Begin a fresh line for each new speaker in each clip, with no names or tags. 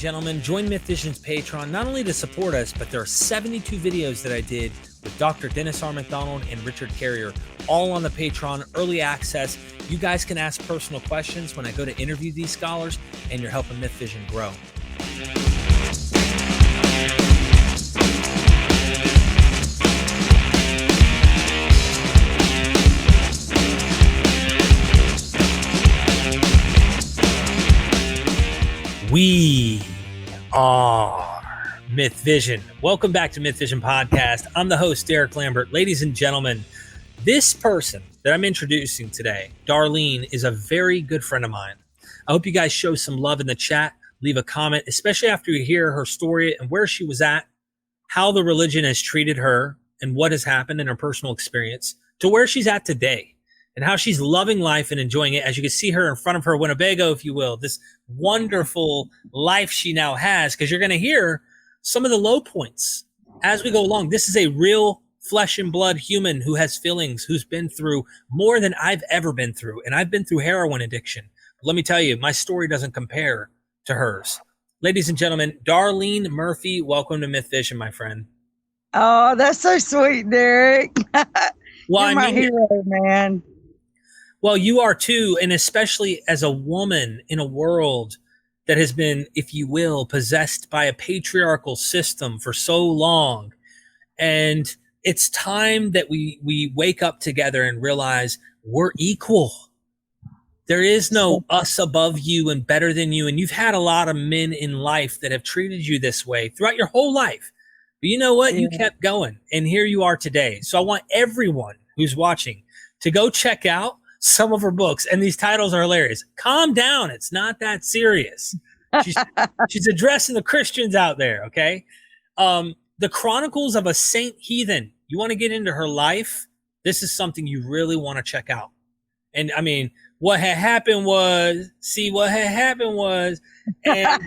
gentlemen, join MythVision's Patreon not only to support us, but there are 72 videos that I did with Dr. Dennis R. McDonald and Richard Carrier, all on the Patreon, early access. You guys can ask personal questions when I go to interview these scholars, and you're helping MythVision grow. We are MythVision. Welcome back to MythVision Podcast. I'm the host, Derek Lambert. Ladies and gentlemen, this person that I'm introducing today, Darlene, is a very good friend of mine. I hope you guys show some love in the chat. Leave a comment, especially after you hear her story and where she was at, how the religion has treated her, and what has happened in her personal experience to where she's at today, and how she's loving life and enjoying it. As you can see her in front of her Winnebago, if you will, this wonderful life she now has, because you're going to hear some of the low points as we go along. This is a real flesh and blood human who has feelings, who's been through more than I've ever been through. And I've been through heroin addiction. But let me tell you, my story doesn't compare to hers. Ladies and gentlemen, Darlene Murphy, welcome to MythVision, my friend.
Oh, that's so sweet, Derek.
Well,
You're my hero, man.
Well, you are too, and especially as a woman in a world that has been, if you will, possessed by a patriarchal system for so long. And it's time that we wake up together and realize we're equal. There is no us above you and better than you. And you've had a lot of men in life that have treated you this way throughout your whole life. But you know what? You kept going, and here you are today. So I want everyone who's watching to go check out some of her books, and these titles are hilarious. Calm down. It's not that serious. She's addressing the Christians out there, okay? The Chronicles of a Saint Heathen. You want to get into her life? This is something you really want to check out. And I mean, what had happened was, and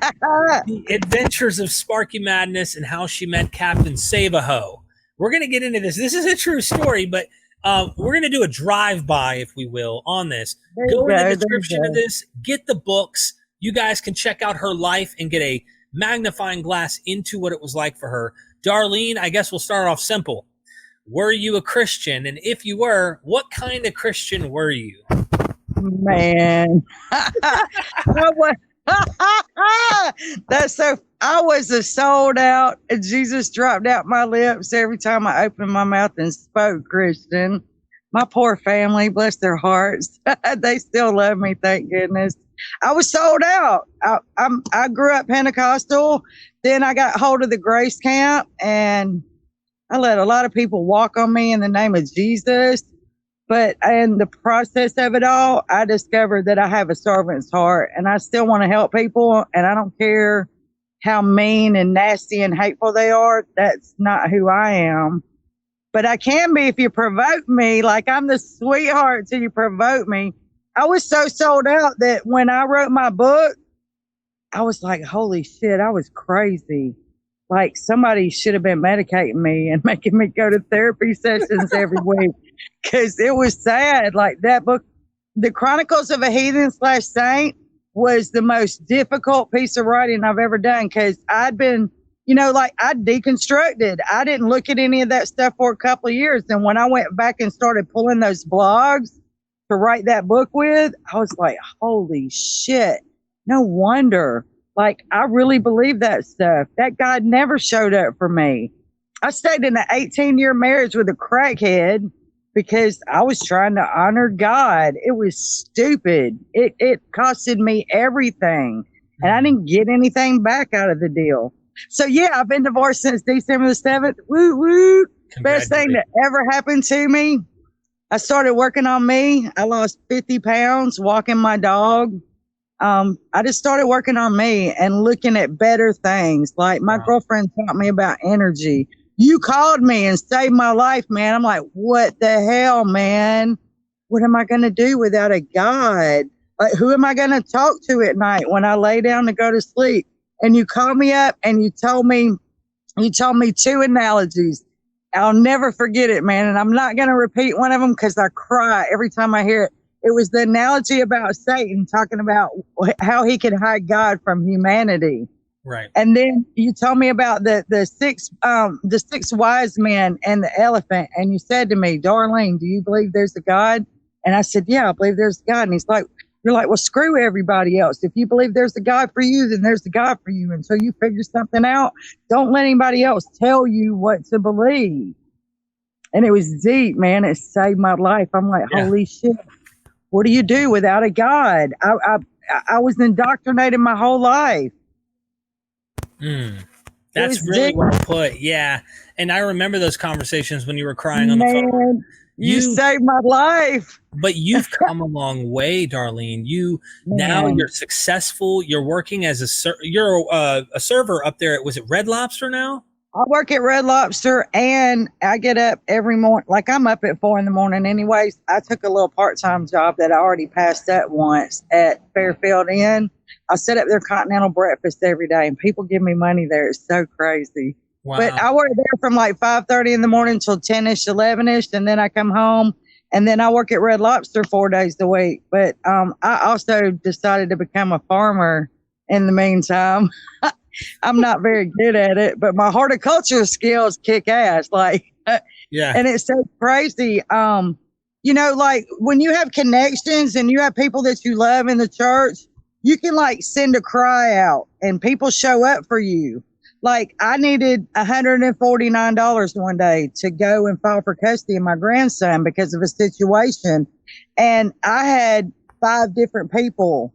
the adventures of Sparky Madness and how she met Captain Save-A-Ho. We're going to get into this. This is a true story, but we're going to do a drive-by, if we will, on this. Go in the description of this. Get the books. You guys can check out her life and get a magnifying glass into what it was like for her. Darlene, I guess we'll start off simple. Were you a Christian? And if you were, what kind of Christian were you?
Man. I was a sold out. Jesus dropped out my lips every time I opened my mouth and spoke Christian. My poor family, bless their hearts. They still love me, thank goodness. I was sold out. I grew up Pentecostal. Then I got hold of the Grace Camp, and I let a lot of people walk on me in the name of Jesus. But in the process of it all, I discovered that I have a servant's heart, and I still want to help people. And I don't care how mean and nasty and hateful they are. That's not who I am. But I can be if you provoke me. Like, I'm the sweetheart till you provoke me. I was so sold out that when I wrote my book, I was like, holy shit, I was crazy. Like, somebody should have been medicating me and making me go to therapy sessions every week, because it was sad. Like, that book, The Chronicles of a Heathen / Saint, was the most difficult piece of writing I've ever done, because I'd been, I deconstructed. I didn't look at any of that stuff for a couple of years. And when I went back and started pulling those blogs to write that book with, I was like, holy shit, no wonder. Like, I really believe that stuff. That God never showed up for me. I stayed in an 18-year marriage with a crackhead because I was trying to honor God. It was stupid. It costed me everything, and I didn't get anything back out of the deal. So yeah, I've been divorced since December the 7th. Woo woo. Best thing that ever happened to me. I started working on me. I lost 50 pounds walking my dog. I just started working on me and looking at better things. Like, my girlfriend taught me about energy. You called me and saved my life, man. I'm like, what the hell, man? What am I going to do without a God? Like, who am I going to talk to at night when I lay down to go to sleep? And you called me up and you told me 2 analogies. I'll never forget it, man. And I'm not going to repeat one of them because I cry every time I hear it. It was the analogy about Satan talking about how he could hide God from humanity.
Right.
And then you told me about the six wise men and the elephant, and you said to me, Darlene, do you believe there's a God? And I said, yeah, I believe there's a God. And he's like, you're like, well, screw everybody else. If you believe there's a God for you, then there's a God for you. Until you figure something out, don't let anybody else tell you what to believe. And it was deep, man. It saved my life. I'm like, holy shit, what do you do without a God? I was indoctrinated my whole life.
That's really well put. Yeah. And I remember those conversations when you were crying on the phone.
You saved my life.
But you've come a long way, Darlene. Now you're successful. You're working as a server up there. Was it Red Lobster now?
I work at Red Lobster, and I get up every morning. Like, I'm up at 4 a.m. anyways. I took a little part-time job that I already passed up once at Fairfield Inn. I set up their continental breakfast every day, and people give me money there. It's so crazy. Wow. But I work there from like 5:30 in the morning till 10-ish, 11-ish, and then I come home, and then I work at Red Lobster 4 days a week. But I also decided to become a farmer in the meantime. I'm not very good at it, but my horticulture skills kick ass. Like, yeah. And it's so crazy. You know, like when you have connections and you have people that you love in the church, you can like send a cry out and people show up for you. Like, I needed $149 one day to go and file for custody of my grandson because of a situation. And I had 5 different people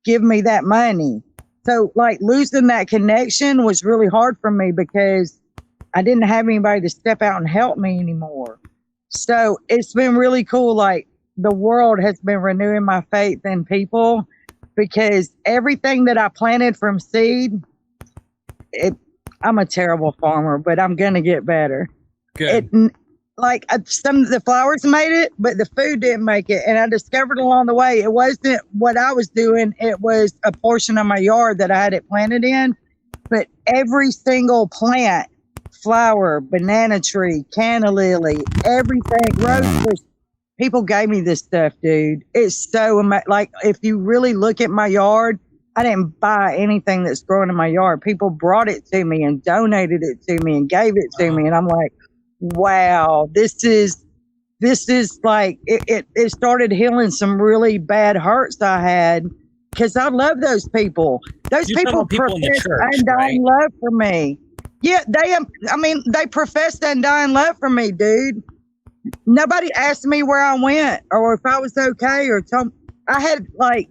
give me that money. So, like, losing that connection was really hard for me because I didn't have anybody to step out and help me anymore. So it's been really cool. Like, the world has been renewing my faith in people because everything that I planted from seed, I'm a terrible farmer, but I'm going to get better.
Good.
Some of the flowers made it, but the food didn't make it. And I discovered along the way, it wasn't what I was doing. It was a portion of my yard that I had it planted in. But every single plant, flower, banana tree, canna lily, everything, roses, people gave me this stuff, dude. It's so like, if you really look at my yard, I didn't buy anything that's growing in my yard. People brought it to me and donated it to me and gave it to me. And I'm like, wow, this is like, it started healing some really bad hurts I had because I love those people. Those people profess undying love for me. Yeah, they professed undying love for me, dude. Nobody asked me where I went or if I was okay I had like,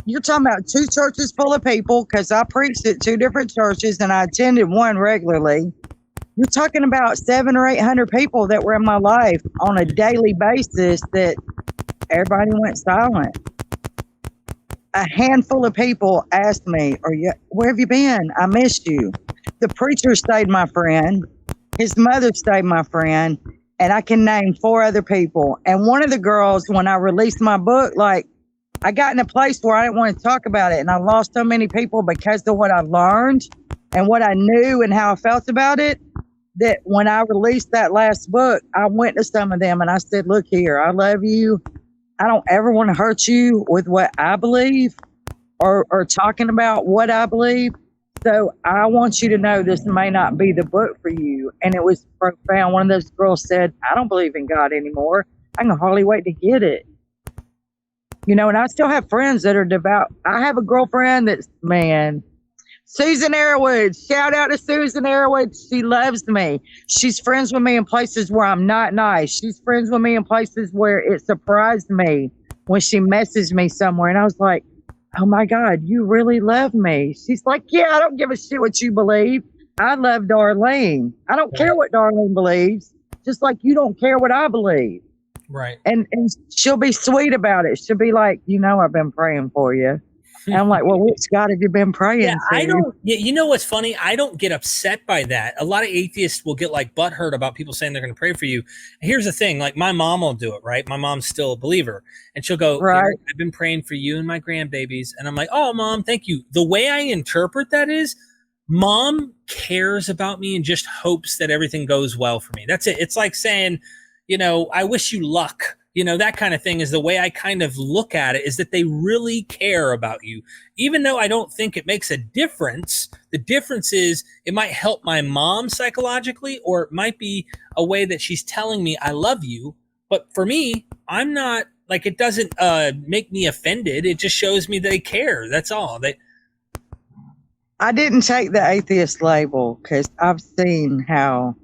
you're talking about 2 churches full of people because I preached at 2 different churches and I attended one regularly. You're talking about 700 or 800 people that were in my life on a daily basis that everybody went silent. A handful of people asked me, where have you been? I missed you. The preacher stayed my friend. His mother stayed my friend. And I can name 4 other people. And one of the girls, when I released my book, like, I got in a place where I didn't want to talk about it. And I lost so many people because of what I learned and what I knew and how I felt about it, that when I released that last book, I went to some of them and I said, look here, I love you. I don't ever want to hurt you with what I believe or talking about what I believe. So I want you to know this may not be the book for you. And it was profound. One of those girls said, I don't believe in God anymore. I can hardly wait to get it. You know, and I still have friends that are devout. I have a girlfriend that's, Susan Arrowwood. Shout out to Susan Arrowwood. She loves me. She's friends with me in places where I'm not nice. She's friends with me in places where it surprised me when she messaged me somewhere. And I was like, oh my God, you really love me. She's like, yeah, I don't give a shit what you believe. I love Darlene. I don't care what Darlene believes, just like you don't care what I believe.
Right.
And she'll be sweet about it. She'll be like, I've been praying for you. And I'm like, well, which God have you been praying to?
You know what's funny? I don't get upset by that. A lot of atheists will get like butthurt about people saying they're going to pray for you. Here's the thing, like my mom will do it, right? My mom's still a believer. And she'll go, right, I've been praying for you and my grandbabies. And I'm like, oh, Mom, thank you. The way I interpret that is Mom cares about me and just hopes that everything goes well for me. That's it. It's like saying, I wish you luck. that kind of thing is the way I kind of look at it, is that they really care about you. Even though I don't think it makes a difference, the difference is it might help my mom psychologically, or it might be a way that she's telling me I love you. But for me, I'm not, like, it doesn't make me offended. It just shows me they care. That's all.
I didn't take the atheist label because I've seen how,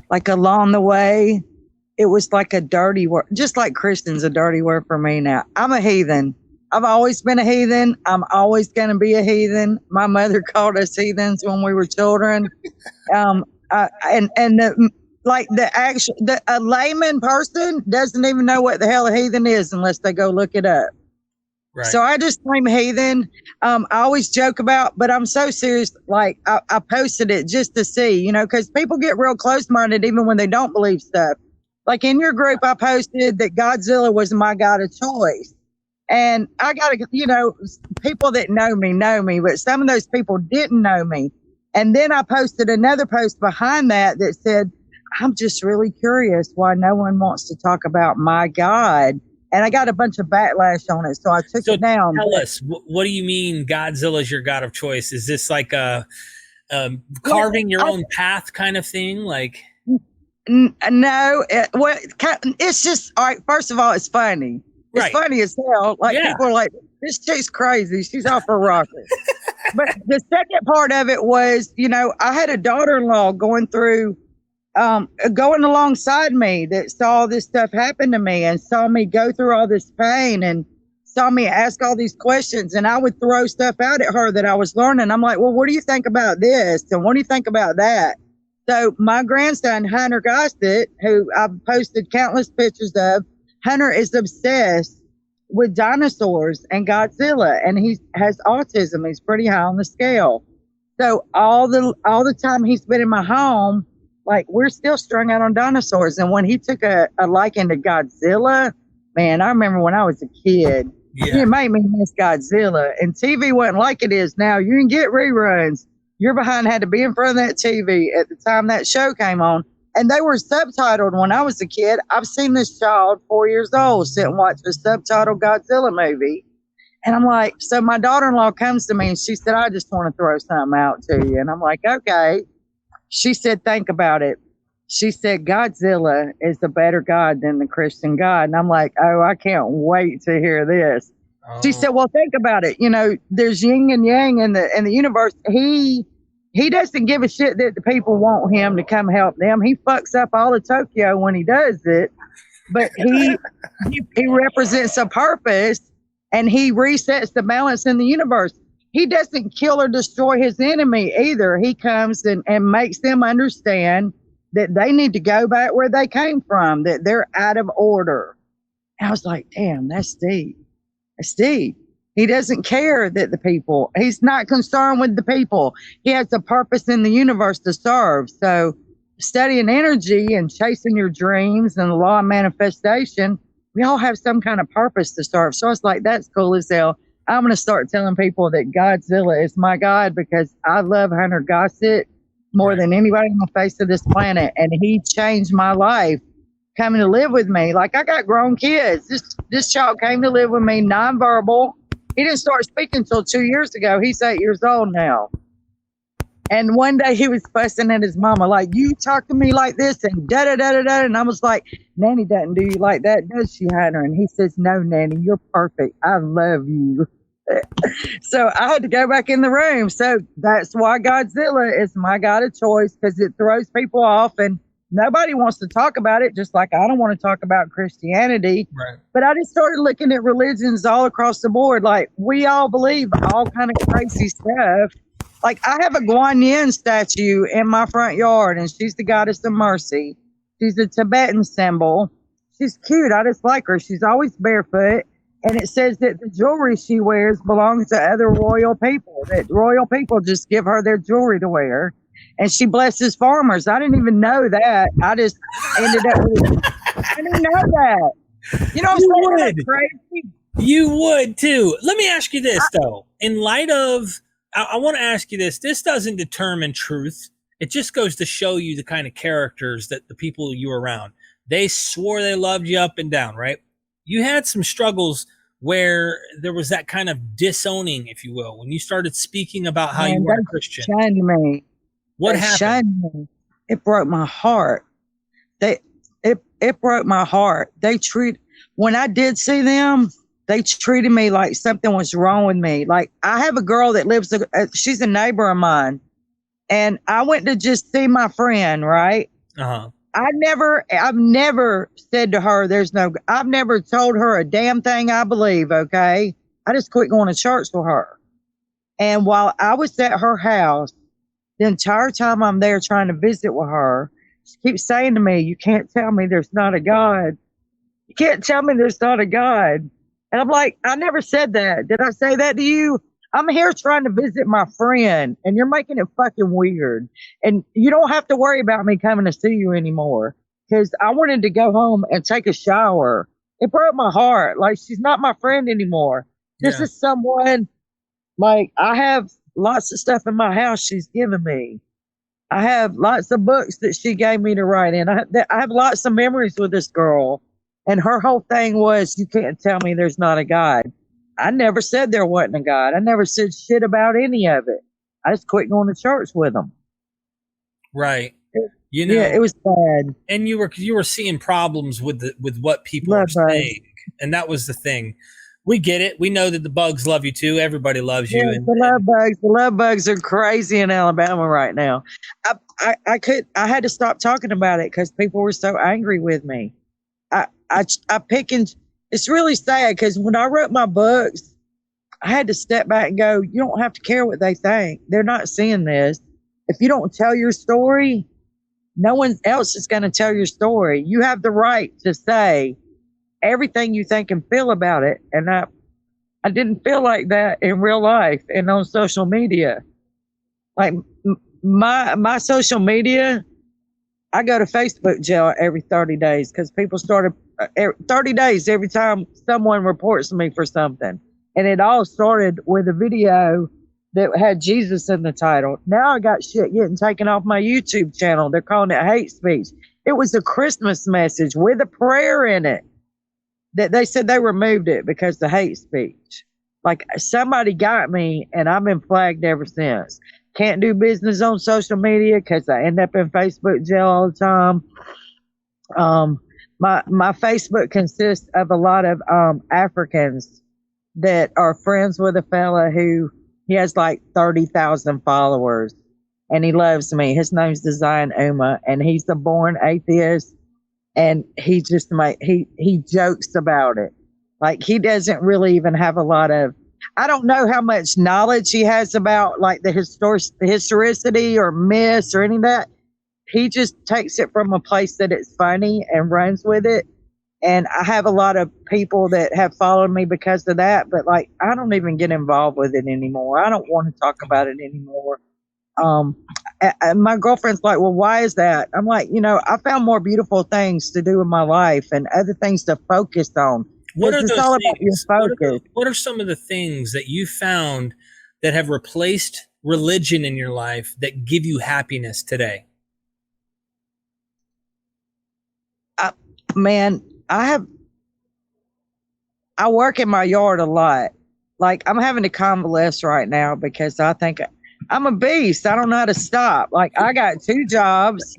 like, along the way, it was like a dirty word, just like Christian's a dirty word for me now. I'm a heathen. I've always been a heathen. I'm always going to be a heathen. My mother called us heathens when we were children. A layman person doesn't even know what the hell a heathen is unless they go look it up. Right. So I just claim heathen. I always joke about, but I'm so serious. Like I posted it just to see, because people get real close-minded even when they don't believe stuff. Like in your group, I posted that Godzilla was my god of choice. And I got to, people that know me, but some of those people didn't know me. And then I posted another post behind that said, I'm just really curious why no one wants to talk about my God. And I got a bunch of backlash on it, so I took it down.
Tell us, what do you mean Godzilla is your god of choice? Is this like a carving your own path kind of thing? Like,
no, it's just, all right, first of all, it's funny. It's funny as hell. Like, people are like, this chick's crazy. She's off her rocker. But the second part of it was, I had a daughter-in-law going alongside me that saw this stuff happen to me and saw me go through all this pain and saw me ask all these questions. And I would throw stuff out at her that I was learning. I'm like, well, what do you think about this? And what do you think about that? So my grandson, Hunter Gossett, who I've posted countless pictures of, Hunter is obsessed with dinosaurs and Godzilla, and he has autism. He's pretty high on the scale. So all the time he's been in my home, like, we're still strung out on dinosaurs. And when he took a liking to Godzilla, man, I remember when I was a kid, it made me miss Godzilla. And TV wasn't like it is now. You can get reruns. Your behind had to be in front of that TV at the time that show came on. And they were subtitled when I was a kid. I've seen this child, 4 years old, sit and watch a subtitled Godzilla movie. And I'm like, so my daughter-in-law comes to me and she said, I just want to throw something out to you. And I'm like, okay. She said, think about it. She said, Godzilla is a better God than the Christian God. And I'm like, oh, I can't wait to hear this. Oh. She said, well, think about it. There's yin and yang in the universe. He doesn't give a shit that the people want him to come help them. He fucks up all of Tokyo when he does it. But he represents a purpose, and he resets the balance in the universe. He doesn't kill or destroy his enemy either. He comes and makes them understand that they need to go back where they came from, that they're out of order. And I was like, damn, that's deep. That's deep. He doesn't care that he's not concerned with the people. He has a purpose in the universe to serve. So studying energy and chasing your dreams and the law of manifestation, we all have some kind of purpose to serve. So I was like, that's cool as hell. I'm going to start telling people that Godzilla is my God because I love Hunter Gossett more than anybody on the face of this planet. And he changed my life coming to live with me. Like, I got grown kids. This child came to live with me nonverbal. He didn't start speaking until 2 years ago. He's 8 years old now. And one day he was fussing at his mama, like, you talk to me like this and da-da-da-da-da. And I was like, Nanny doesn't do you like that, does she, Hunter? And he says, no, Nanny, you're perfect. I love you. So I had to go back in the room. So that's why Godzilla is my God of choice, because it throws people off and nobody wants to talk about it, just like I don't want to talk about Christianity. Right. But I just started looking at religions all across the board. Like, we all believe all kind of crazy stuff. Like, I have a Guan Yin statue in my front yard, and she's the goddess of mercy. She's a Tibetan symbol. She's cute. I just like her. She's always barefoot. And it says that the jewelry she wears belongs to other royal people, that royal people just give her their jewelry to wear. And she blesses farmers. I didn't even know that. I just ended up with, I didn't know that. You know what I'm saying? That's crazy.
You would too. Let me ask you this, though. In light of, I want to ask you this. This doesn't determine truth. It just goes to show you the kind of characters that the people you were around. They swore they loved you up and down, right? you had some struggles where there was that kind of disowning, if you will, when you started speaking about how you weren't a Christian.
Shunned me.
What happened?
Me. It broke my heart. It broke my heart. When I did see them, they treated me like something was wrong with me. Like, I have a girl that lives, she's a neighbor of mine, and I went to just see my friend, right?
Uh-huh.
I've never said to her, I've never told her a damn thing I believe, okay? I just quit going to church with her. And while I was at her house, the entire time I'm there trying to visit with her, she keeps saying to me, you can't tell me there's not a God. You can't tell me there's not a God. And I'm like, I never said that. Did I say that to you? I'm here trying to visit my friend, and you're making it fucking weird. And you don't have to worry about me coming to see you anymore, because I wanted to go home and take a shower. It broke my heart. Like, she's not my friend anymore. This is someone, like, I have lots of stuff in my house she's given me. I have lots of books that she gave me to write in. I have lots of memories with this girl. And her whole thing was, you can't tell me there's not a God. I never said there wasn't a God. I never said shit about any of it. I just quit going to church with them.
Right.
Yeah, it was bad.
And you were seeing problems with what people are saying. And that was the thing. We get it. We know that the bugs love you too. Everybody loves you.
Yeah, the love bugs are crazy in Alabama right now. I had to stop talking about it because people were so angry with me. It's really sad because when I wrote my books, I had to step back and go, you don't have to care what they think. They're not seeing this. If you don't tell your story, no one else is going to tell your story. You have the right to say everything you think and feel about it. And I didn't feel like that in real life and on social media. Like, my social media, I go to Facebook jail every 30 days because people started 30 days every time someone reports me for something. And it all started with a video that had Jesus in the title. Now I got shit getting taken off my YouTube channel. They're calling it hate speech. It was a Christmas message with a prayer in it that they said they removed it because of the hate speech. Like, somebody got me, and I've been flagged ever since. Can't do business on social media because I end up in Facebook jail all the time. My Facebook consists of a lot of Africans that are friends with a fella who he has like 30,000 followers, and he loves me. His name's Disowning, and he's a born atheist, and he just he jokes about it. Like, he doesn't really even have a lot of, I don't know how much knowledge he has about like the historicity or myths or any of that. He just takes it from a place that it's funny and runs with it. And I have a lot of people that have followed me because of that, but like, I don't even get involved with it anymore. I don't want to talk about it anymore. And my girlfriend's like, well, why is that? I'm like, I found more beautiful things to do in my life and other things to focus on.
What are those things? What are some of the things that you found that have replaced religion in your life that give you happiness today?
Man, I work in my yard a lot. Like, I'm having to convalesce right now because I think I'm a beast. I don't know how to stop. Like, I got 2 jobs.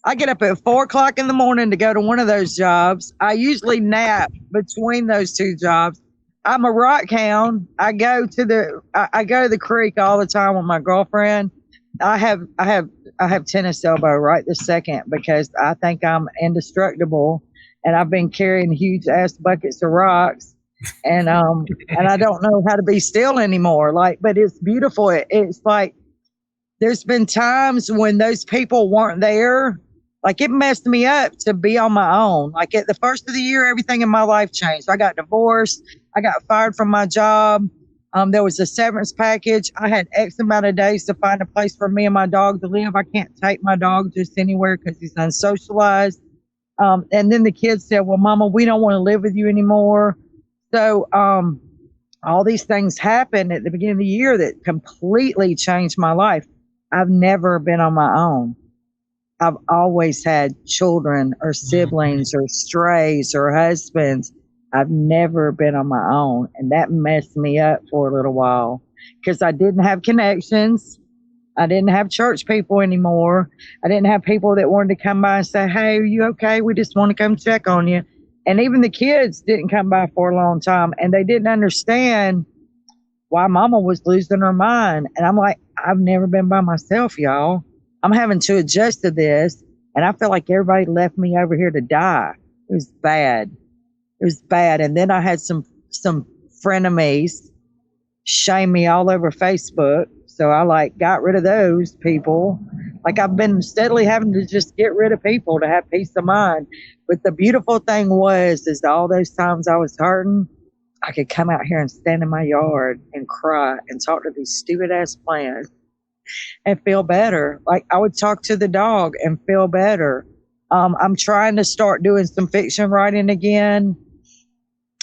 I get up at 4:00 in the morning to go to one of those jobs. I usually nap between those 2 jobs. I'm a rock hound. I go to the creek all the time with my girlfriend. I have tennis elbow right this second because I think I'm indestructible, and I've been carrying huge ass buckets of rocks, and I don't know how to be still anymore. Like, but it's beautiful. It's like, there's been times when those people weren't there. Like, it messed me up to be on my own. Like, at the first of the year, everything in my life changed. I got divorced. I got fired from my job. There was a severance package. I had X amount of days to find a place for me and my dog to live. I can't take my dog just anywhere because he's unsocialized. And then the kids said, well, Mama, we don't want to live with you anymore. So all these things happened at the beginning of the year that completely changed my life. I've never been on my own. I've always had children or siblings or strays or husbands. I've never been on my own. And that messed me up for a little while because I didn't have connections. I didn't have church people anymore. I didn't have people that wanted to come by and say, hey, are you okay? We just want to come check on you. And even the kids didn't come by for a long time. And they didn't understand why mama was losing her mind. And I'm like, I've never been by myself, y'all. I'm having to adjust to this. And I feel like everybody left me over here to die. It was bad. It was bad. And then I had some frenemies shame me all over Facebook. So I got rid of those people. Like I've been steadily having to just get rid of people to have peace of mind. But the beautiful thing is all those times I was hurting, I could come out here and stand in my yard and cry and talk to these stupid ass plants and feel better. Like I would talk to the dog and feel better. I'm trying to start doing some fiction writing again.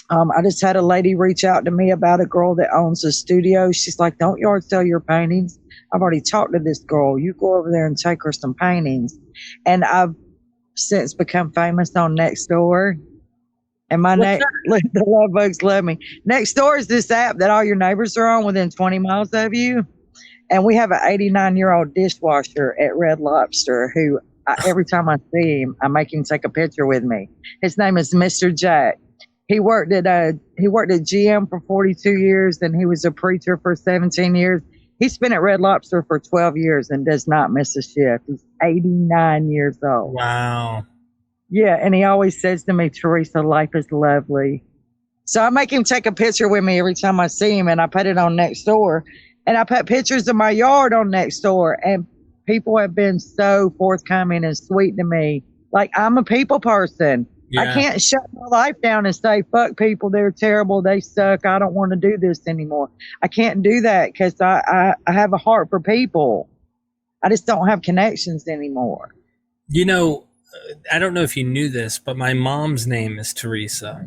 I just had a lady reach out to me about a girl that owns a studio. She's like, don't yard sell your paintings. I've already talked to this girl. You go over there and take her some paintings. And I've since become famous on Nextdoor. And the love bugs love me. Nextdoor is this app that all your neighbors are on within 20 miles of you. And we have an 89-year-old dishwasher at Red Lobster who every time I see him, I make him take a picture with me. His name is Mr. Jack. He worked at GM for 42 years, and he was a preacher for 17 years. He's been at Red Lobster for 12 years and does not miss a shift. He's 89 years old.
Wow.
Yeah, and he always says to me, Teresa, life is lovely. So I make him take a picture with me every time I see him, and I put it on Nextdoor. And I put pictures of my yard on Nextdoor, and people have been so forthcoming and sweet to me. Like, I'm a people person. Yeah. I can't shut my life down and say, fuck people, they're terrible, they suck, I don't want to do this anymore. I can't do that because I have a heart for people. I just don't have connections anymore.
You know, I don't know if you knew this, but my mom's name is Teresa.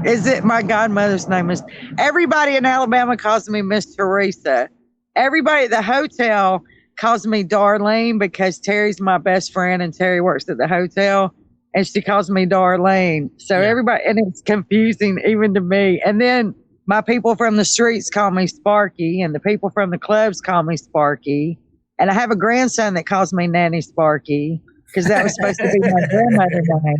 Is it? My godmother's name is. Everybody in Alabama calls me Miss Teresa. Everybody at the hotel calls me Darlene because Terry's my best friend and Terry works at the hotel. And she calls me Darlene. So everybody, and it's confusing even to me. And then my people from the streets call me Sparky, and the people from the clubs call me Sparky. And I have a grandson that calls me Nanny Sparky because that was supposed to be my grandmother's name.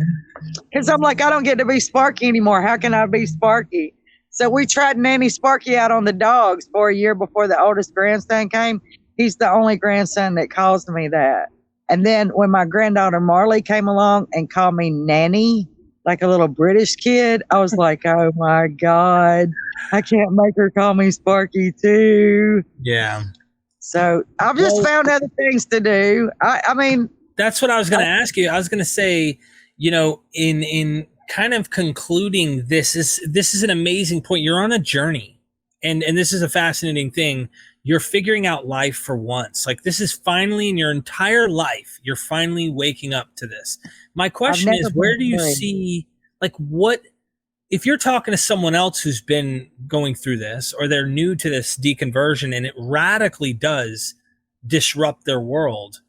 Because I'm like, I don't get to be Sparky anymore. How can I be Sparky? So we tried Nanny Sparky out on the dogs for a year before the oldest grandson came. He's the only grandson that calls me that. And then when my granddaughter Marley came along and called me Nanny, like a little British kid, I was like, oh my God, I can't make her call me Sparky too.
Yeah.
So I've just found other things to do. I mean,
that's what I was going to ask you. I was going to say, you know, in kind of concluding this is an amazing point. You're on a journey, and this is a fascinating thing. You're figuring out life for once. Like, this is finally in your entire life, you're finally waking up to this. My question is, where do you see, like, what, if you're talking to someone else who's been going through this, or they're new to this deconversion and it radically does disrupt their world,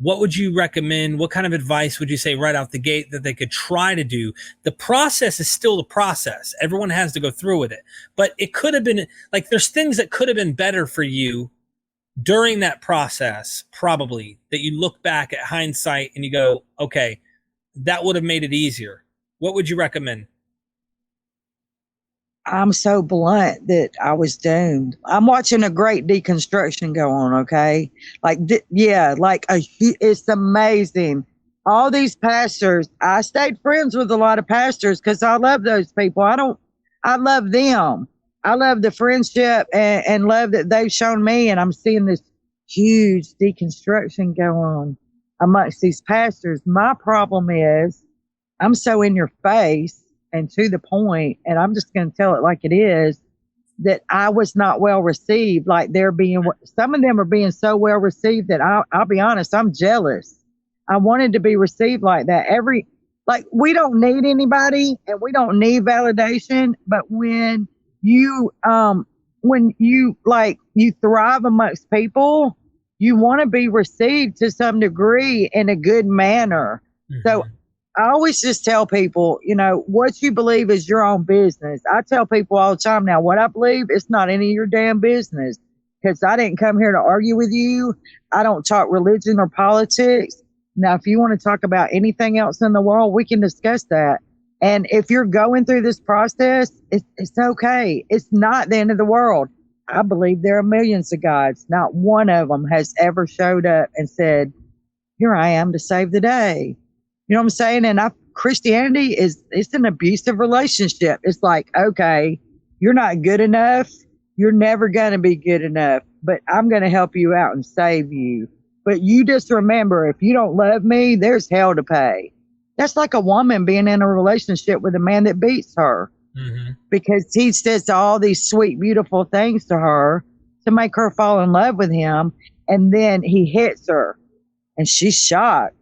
what would you recommend? What kind of advice would you say right out the gate that they could try to do? The process is still the process. Everyone has to go through with it. But it could have been, like, there's things that could have been better for you during that process, probably, that you look back at hindsight and you go, okay, that would have made it easier. What would you recommend?
I'm so blunt that I was doomed. I'm watching a great deconstruction go on, okay? Like, it's amazing. All these pastors, I stayed friends with a lot of pastors because I love those people. I love them. I love the friendship and love that they've shown me. And I'm seeing this huge deconstruction go on amongst these pastors. My problem is I'm so in your face and to the point, and I'm just going to tell it like it is, that I was not well received. Like, some of them are being so well received that I'll be honest, I'm jealous. I wanted to be received like that. We don't need anybody and we don't need validation, but when you thrive amongst people, you want to be received to some degree in a good manner. Mm-hmm. So I always just tell people, what you believe is your own business. I tell people all the time now, what I believe, it's not any of your damn business, because I didn't come here to argue with you. I don't talk religion or politics. Now, if you want to talk about anything else in the world, we can discuss that. And if you're going through this process, it's okay. It's not the end of the world. I believe there are millions of gods. Not one of them has ever showed up and said, here I am to save the day. You know what I'm saying? And Christianity it's an abusive relationship. It's like, okay, you're not good enough. You're never going to be good enough, but I'm going to help you out and save you. But you just remember, if you don't love me, there's hell to pay. That's like a woman being in a relationship with a man that beats her, because he says all these sweet, beautiful things to her to make her fall in love with him. And then he hits her and she's shocked.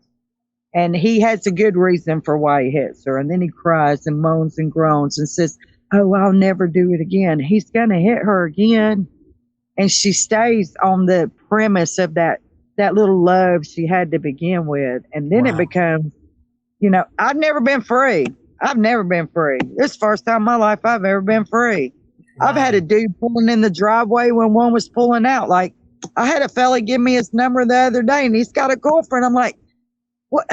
And he has a good reason for why he hits her. And then he cries and moans and groans and says, oh, I'll never do it again. He's going to hit her again. And she stays on the premise of that little love she had to begin with. And then it becomes, I've never been free. I've never been free. This is the first time in my life I've ever been free. Wow. I've had a dude pulling in the driveway when one was pulling out. Like, I had a fella give me his number the other day and he's got a girlfriend. I'm like, what?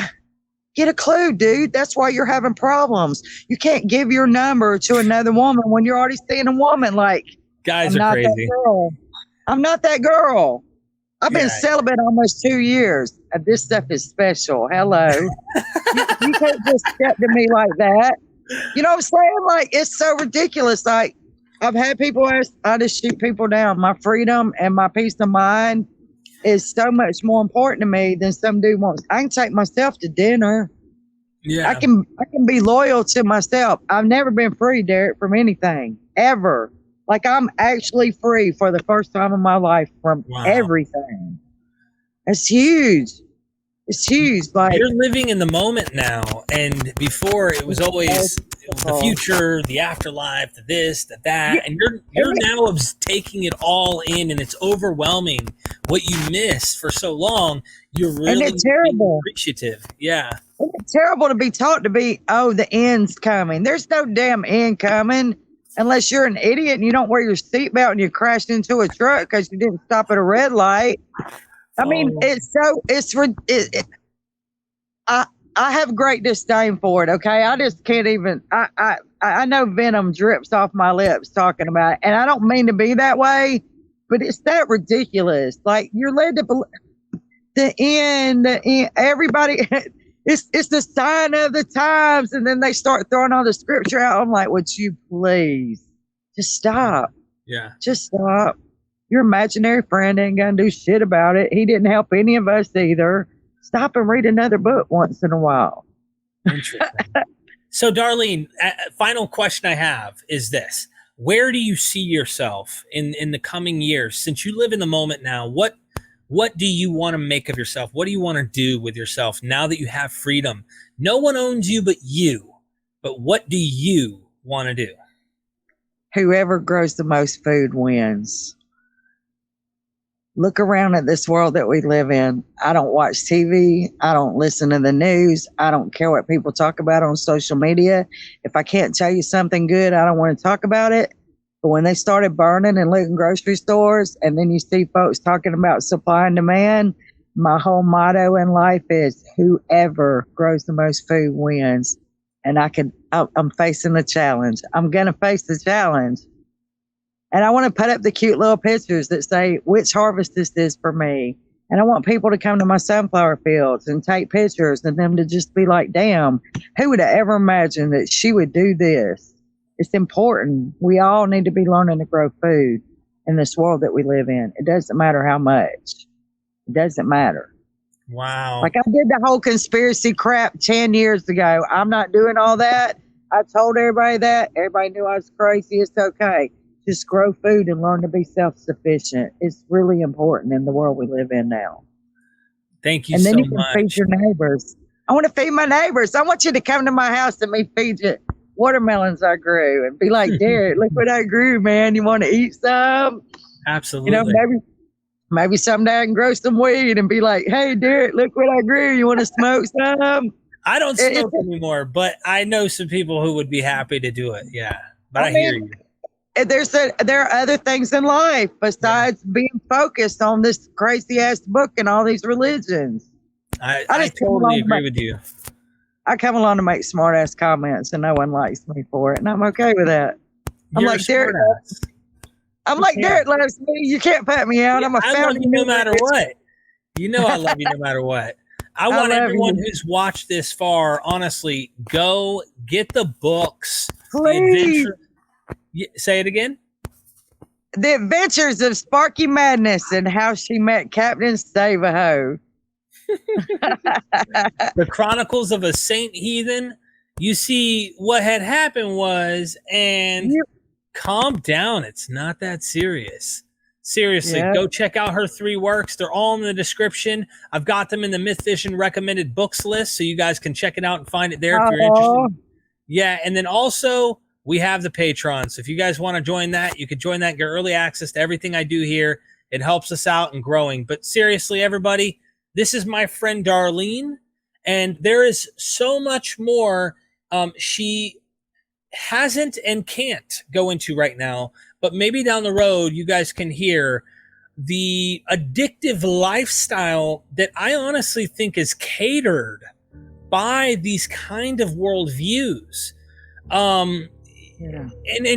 Get a clue, dude. That's why you're having problems. You can't give your number to another woman when you're already seeing a woman. Like,
guys are crazy.
I'm not that girl. I've been celibate almost 2 years. This stuff is special. Hello. you can't just step to me like that. You know what I'm saying? Like, it's so ridiculous. Like, I've had people ask, I just shoot people down. My freedom and my peace of mind is so much more important to me than some dude wants. I can take myself to dinner. Yeah. I can be loyal to myself. I've never been free, Derek, from anything, ever. Like, I'm actually free for the first time in my life from everything. It's huge. It's huge. Like,
you're living in the moment now, and before it was always the future, the afterlife, the this, the that, and you're now taking it all in, and it's overwhelming what you missed for so long. You're really appreciative. Yeah.
It's terrible to be taught to be, the end's coming. There's no damn end coming. Unless you're an idiot and you don't wear your seatbelt and you crashed into a truck because you didn't stop at a red light. I mean, I have great disdain for it. Okay. I just can't even, I know venom drips off my lips talking about it. And I don't mean to be that way, but it's that ridiculous. Like, you're led to believe the end, everybody, it's the sign of the times. And then they start throwing all the scripture out. I'm like, would you please just stop?
Yeah.
Just stop. Your imaginary friend ain't going to do shit about it. He didn't help any of us either. Stop and read another book once in a while.
Interesting. So, Darlene, final question I have is this. Where do you see yourself in the coming years? Since you live in the moment now, what do you want to make of yourself? What do you want to do with yourself now that you have freedom? No one owns you but you. But what do you want to do?
Whoever grows the most food wins. Look around at this world that we live in. I don't watch TV. I don't listen to the news. I don't care what people talk about on social media. If I can't tell you something good, I don't want to talk about it. But when they started burning and looting grocery stores, and then you see folks talking about supply and demand, my whole motto in life is whoever grows the most food wins. And I'm facing the challenge. I'm going to face the challenge. And I want to put up the cute little pictures that say which harvest this is for me. And I want people to come to my sunflower fields and take pictures and them to just be like, damn, who would have ever imagined that she would do this? It's important. We all need to be learning to grow food in this world that we live in. It doesn't matter how much. It doesn't matter.
Wow.
Like, I did the whole conspiracy crap 10 years ago. I'm not doing all that. I told everybody that. Everybody knew I was crazy. It's okay. Just grow food and learn to be self-sufficient. It's really important in the world we live in now.
Thank you so much. And then you
can feed your neighbors. I want to feed my neighbors. I want you to come to my house and me feed you watermelons I grew and be like, Derek, look what I grew, man. You want to eat some?
Absolutely.
You know, maybe someday I can grow some weed and be like, hey, Derek, look what I grew. You want to smoke some?
I don't smoke anymore, but I know some people who would be happy to do it. Yeah, but I hear you.
There are other things in life besides being focused on this crazy ass book and all these religions.
I totally agree with you.
I come along to make smart ass comments and no one likes me for it, and I'm okay with that. I'm like Derek loves me. You can't put me out. I'm a
I love you no matter what. You know I love you no matter what. I want everyone who's watched this far, honestly, go get the books.
Please.
Say it again.
The Adventures of Sparky Madness and How She Met Captain Save-A-Ho.
The Chronicles of a Saint Heathen. You see, what had happened was, calm down. It's not that serious. Seriously, go check out her 3 works. They're all in the description. I've got them in the MythVision recommended books list, so you guys can check it out and find it there if you're interested. Yeah, and then also we have the Patreon. So if you guys want to join that, you could join that and get early access to everything I do here. It helps us out in growing. But seriously, everybody, this is my friend Darlene, and there is so much more she hasn't and can't go into right now. But maybe down the road, you guys can hear the addictive lifestyle that I honestly think is catered by these kind of worldviews. And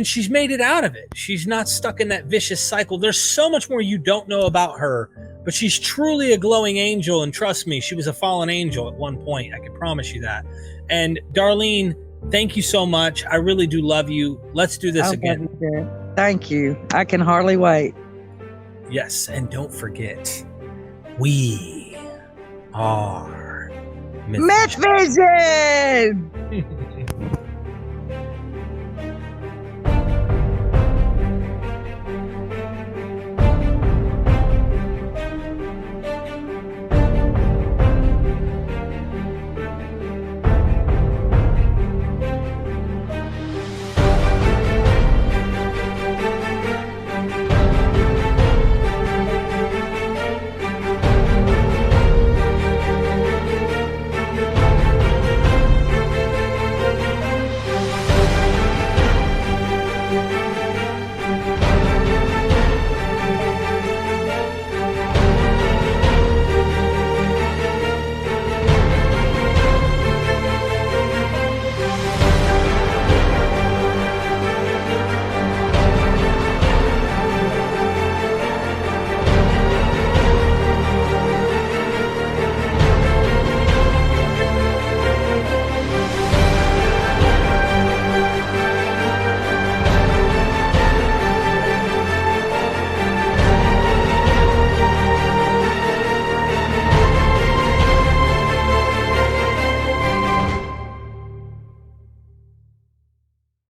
she's made it out of it. She's not stuck in that vicious cycle. There's so much more you don't know about her, but she's truly a glowing angel. And trust me, she was a fallen angel at one point. I can promise you that. And Darlene, thank you so much. I really do love you. Let's do this again.
Thank you. I can hardly wait.
Yes, and don't forget, we are
MythVision.